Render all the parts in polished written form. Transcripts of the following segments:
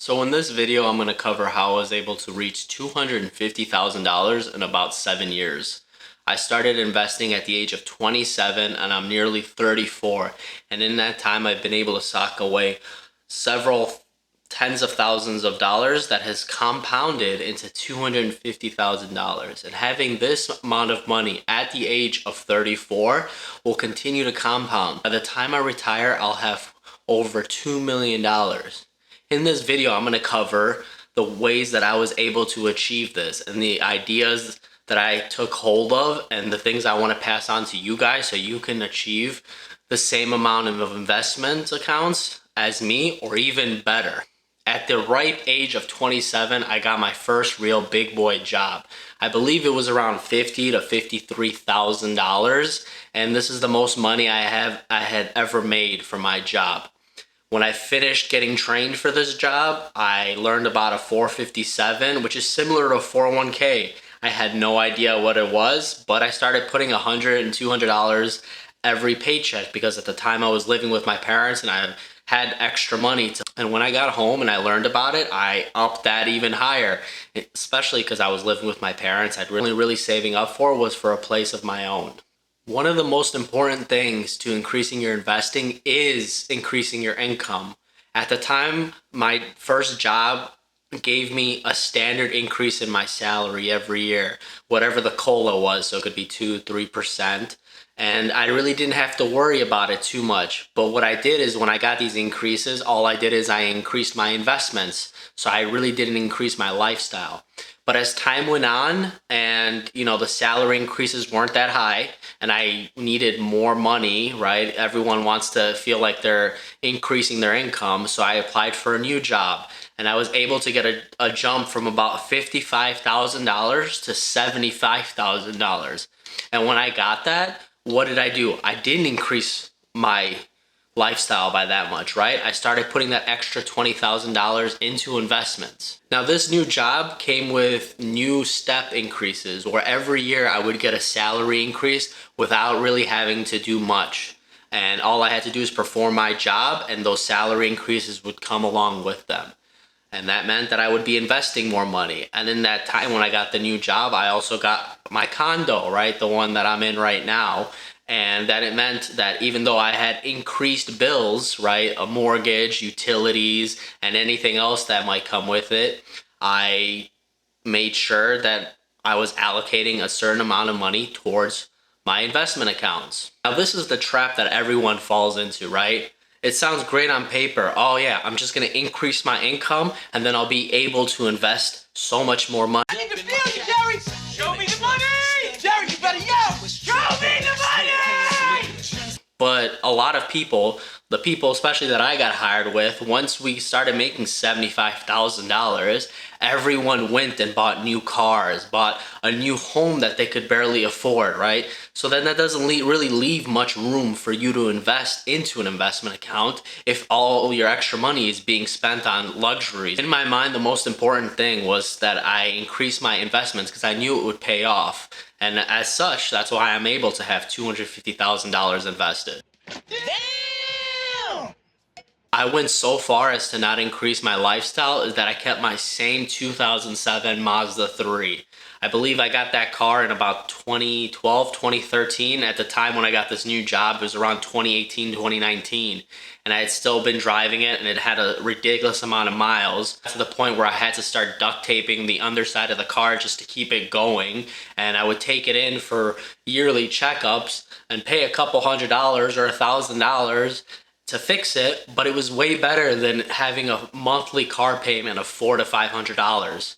So in this video, I'm going to cover how I was able to reach $250,000 in about 7 years. I started investing at the age of 27 and I'm nearly 34. And in that time, I've been able to sock away several tens of thousands of dollars that has compounded into $250,000. And having this amount of money at the age of 34 will continue to compound. By the time I retire, I'll have over $2 million. In this video, I'm going to cover the ways that I was able to achieve this and the ideas that I took hold of and the things I want to pass on to you guys so you can achieve the same amount of investment accounts as me or even better. At the ripe age of 27, I got my first real big boy job. I believe it was around $50,000 to $53,000, and this is the most money I had ever made for my job. When I finished getting trained for this job, I learned about a 457, which is similar to a 401k. I had no idea what it was, but I started putting $100 and $200 every paycheck because at the time I was living with my parents and I had extra money. And when I got home and I learned about it, I upped that even higher, especially because I was living with my parents. I'd really saving up for was for a place of my own. One of the most important things to increasing your investing is increasing your income. At the time, my first job gave me a standard increase in my salary every year, whatever the COLA was, so it could be 2-3%. And I really didn't have to worry about it too much. But what I did is when I got these increases, all I did is I increased my investments. So I really didn't increase my lifestyle. But as time went on and, the salary increases weren't that high and I needed more money, right? Everyone wants to feel like they're increasing their income. So I applied for a new job and I was able to get a jump from about $55,000 to $75,000. And when I got that, what did I do? I didn't increase my lifestyle by that much, right? I started putting that extra $20,000 into investments. Now, this new job came with new step increases where every year I would get a salary increase without really having to do much. And all I had to do is perform my job and those salary increases would come along with them. And that meant that I would be investing more money. And in that time when I got the new job, I also got my condo, right? The one that I'm in right now. And that it meant that even though I had increased bills, right, a mortgage, utilities, and anything else that might come with it, I made sure that I was allocating a certain amount of money towards my investment accounts. Now, this is the trap that everyone falls into, right? It sounds great on paper. Oh yeah, I'm just gonna increase my income and then I'll be able to invest so much more money. I need to feel you, Jerry! Show me the money! Jerry, you better yell! Show me the money! But a lot of people, the people especially that I got hired with, once we started making $75,000, everyone went and bought new cars, bought a new home that they could barely afford, right? So then that doesn't really leave much room for you to invest into an investment account if all your extra money is being spent on luxuries. In my mind, the most important thing was that I increased my investments because I knew it would pay off. And as such, that's why I'm able to have $250,000 invested. Damn! I went so far as to not increase my lifestyle is that I kept my same 2007 Mazda 3. I believe I got that car in about 2012, 2013. At the time when I got this new job, it was around 2018, 2019. And I had still been driving it and it had a ridiculous amount of miles to the point where I had to start duct taping the underside of the car just to keep it going. And I would take it in for yearly checkups and pay a couple $100 or $1,000 to fix it, but it was way better than having a monthly car payment of $400 to $500.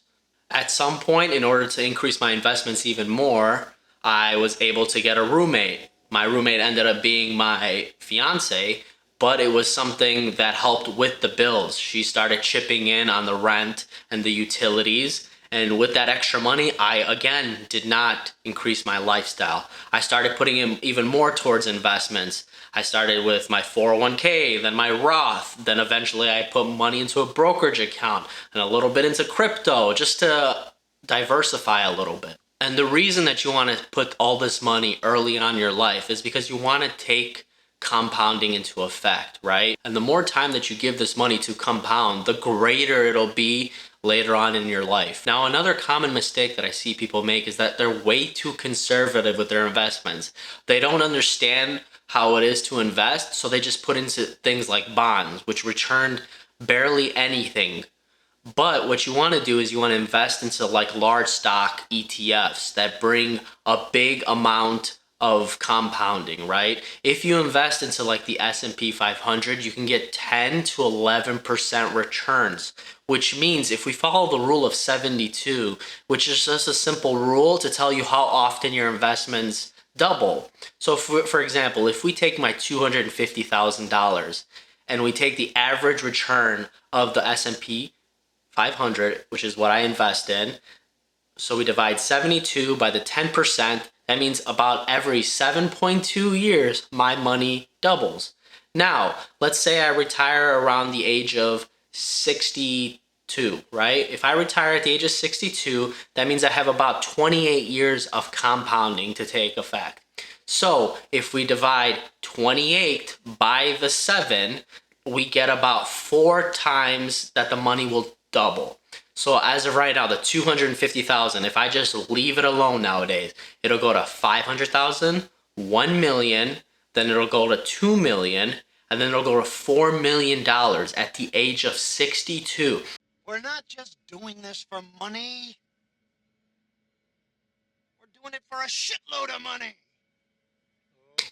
At some point, in order to increase my investments even more, I was able to get a roommate. My roommate ended up being my fiance, but it was something that helped with the bills. She started chipping in on the rent and the utilities. And with that extra money, I, again, did not increase my lifestyle. I started putting in even more towards investments. I started with my 401k, then my Roth, then eventually I put money into a brokerage account and a little bit into crypto just to diversify a little bit. And the reason that you want to put all this money early on in your life is because you want to take compounding into effect, right? And the more time that you give this money to compound, the greater it'll be later on in your life. Now, another common mistake that I see people make is that they're way too conservative with their investments. They don't understand how it is to invest, so they just put into things like bonds, which returned barely anything. But what you want to do is you want to invest into like large stock ETFs that bring a big amount of compounding, right? If you invest into like the S&P 500, you can get 10 to 11% returns, which means if we follow the rule of 72, which is just a simple rule to tell you how often your investments double. So for example, if we take my $250,000 and we take the average return of the S&P 500, which is what I invest in. So we divide 72 by the 10%. That means about every 7.2 years, my money doubles. Now, let's say I retire around the age of 62, right? If I retire at the age of 62, that means I have about 28 years of compounding to take effect. So if we divide 28 by the 7, we get about 4 times that the money will double. So as of right now, the 250,000, if I just leave it alone nowadays, it'll go to 500,000, 1 million, then it'll go to 2 million, and then it'll go to $4 million at the age of 62. We're not just doing this for money. We're doing it for a shitload of money.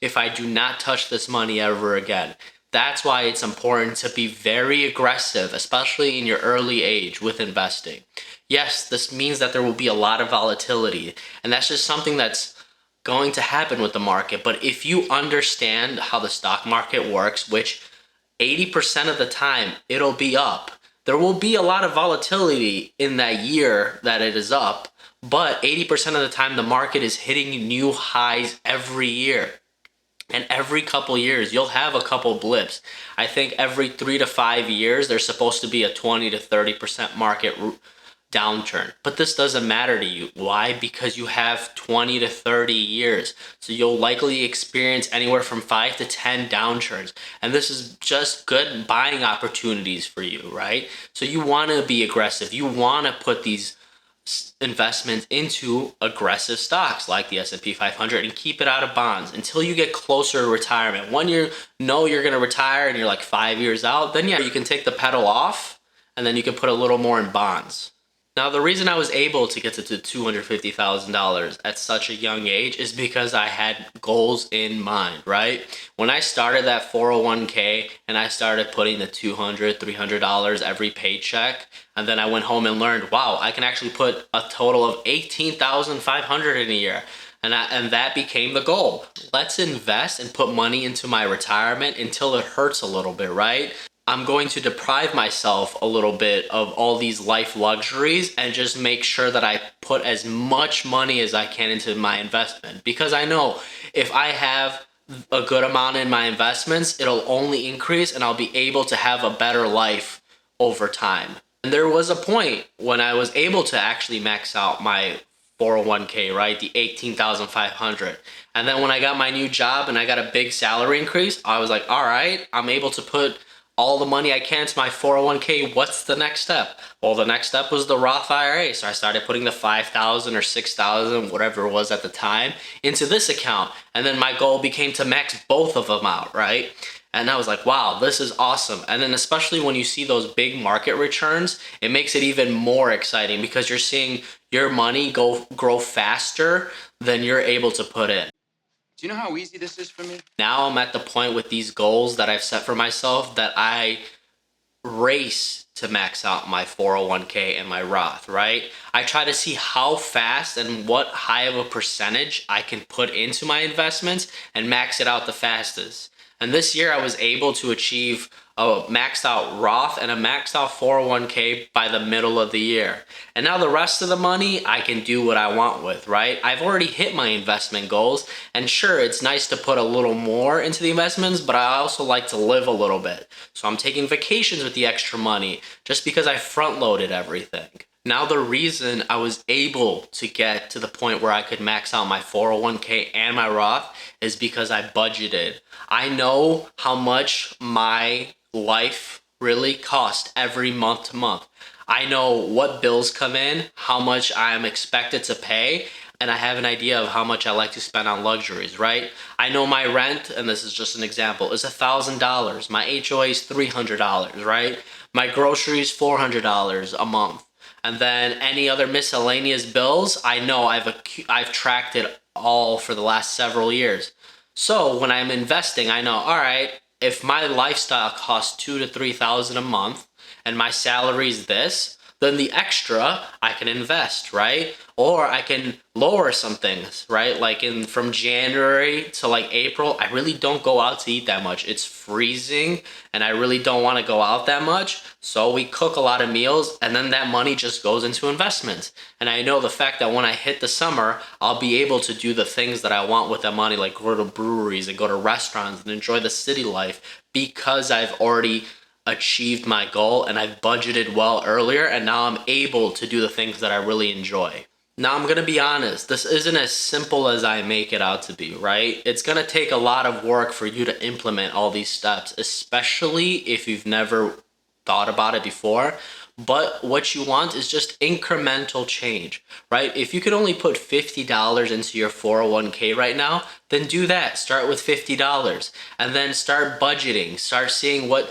If I do not touch this money ever again. That's why it's important to be very aggressive, especially in your early age with investing. Yes, this means that there will be a lot of volatility, and that's just something that's going to happen with the market. But if you understand how the stock market works, which 80% of the time it'll be up, there will be a lot of volatility in that year that it is up, but 80% of the time the market is hitting new highs every year. And every couple years, you'll have a couple blips. I think every 3 to 5 years, there's supposed to be a 20 to 30% market downturn. But this doesn't matter to you. Why? Because you have 20 to 30 years. So you'll likely experience anywhere from 5 to 10 downturns. And this is just good buying opportunities for you, right? So you want to be aggressive. You want to put these investments into aggressive stocks like the S&P 500 and keep it out of bonds until you get closer to retirement. When you know you're going to retire and you're like 5 years out, then yeah, you can take the pedal off and then you can put a little more in bonds. Now, the reason I was able to get to $250,000 at such a young age is because I had goals in mind, right? When I started that 401k and I started putting the $200, $300 every paycheck, and then I went home and learned, wow, I can actually put a total of $18,500 in a year. And that became the goal. Let's invest and put money into my retirement until it hurts a little bit, right? I'm going to deprive myself a little bit of all these life luxuries and just make sure that I put as much money as I can into my investment. Because I know if I have a good amount in my investments, it'll only increase and I'll be able to have a better life over time. And there was a point when I was able to actually max out my 401k, right? The 18,500. And then when I got my new job and I got a big salary increase, I was like, all right, I'm able to put all the money I can to my 401k. What's the next step? Well, the next step was the Roth IRA. So I started putting the 5,000 or 6,000, whatever it was at the time, into this account. And then my goal became to max both of them out, right? And I was like, wow, this is awesome. And then especially when you see those big market returns, it makes it even more exciting because you're seeing your money grow faster than you're able to put in. Do you know how easy this is for me? Now I'm at the point with these goals that I've set for myself that I race to max out my 401k and my Roth, right? I try to see how fast and what high of a percentage I can put into my investments and max it out the fastest. And this year I was able to achieve a maxed out Roth and a maxed out 401k by the middle of the year. And now the rest of the money I can do what I want with, right? I've already hit my investment goals, and sure, it's nice to put a little more into the investments, but I also like to live a little bit. So I'm taking vacations with the extra money just because I front loaded everything. Now, the reason I was able to get to the point where I could max out my 401k and my Roth is because I budgeted. I know how much my life really cost every month to month. I know what bills come in, how much I'm expected to pay, and I have an idea of how much I like to spend on luxuries, right? I know my rent, and this is just an example, is $1,000. My HOA is $300, right? My groceries $400 a month. And then any other miscellaneous bills, I know I've tracked it all for the last several years. So when I'm investing, I know, all right, if my lifestyle costs 2 to 3 thousand a month and my salary is this, then the extra I can invest, right? Or I can lower some things, right? Like in from January to like April, I really don't go out to eat that much. It's freezing and I really don't want to go out that much. So we cook a lot of meals and then that money just goes into investments. And I know the fact that when I hit the summer, I'll be able to do the things that I want with that money, like go to breweries and go to restaurants and enjoy the city life because I've already achieved my goal and I've budgeted well earlier and now I'm able to do the things that I really enjoy. Now, I'm going to be honest, this isn't as simple as I make it out to be, right? It's going to take a lot of work for you to implement all these steps, especially if you've never thought about it before. But what you want is just incremental change, right? If you can only put $50 into your 401k right now, then do that. Start with $50 and then start budgeting. Start seeing what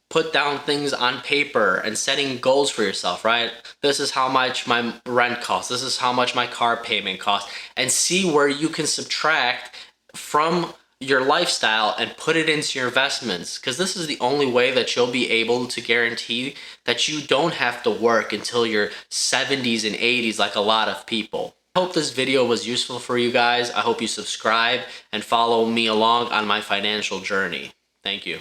put down things on paper and setting goals for yourself, right? This is how much my rent costs. This is how much my car payment costs. And see where you can subtract from your lifestyle and put it into your investments. Because this is the only way that you'll be able to guarantee that you don't have to work until your 70s and 80s like a lot of people. I hope this video was useful for you guys. I hope you subscribe and follow me along on my financial journey. Thank you.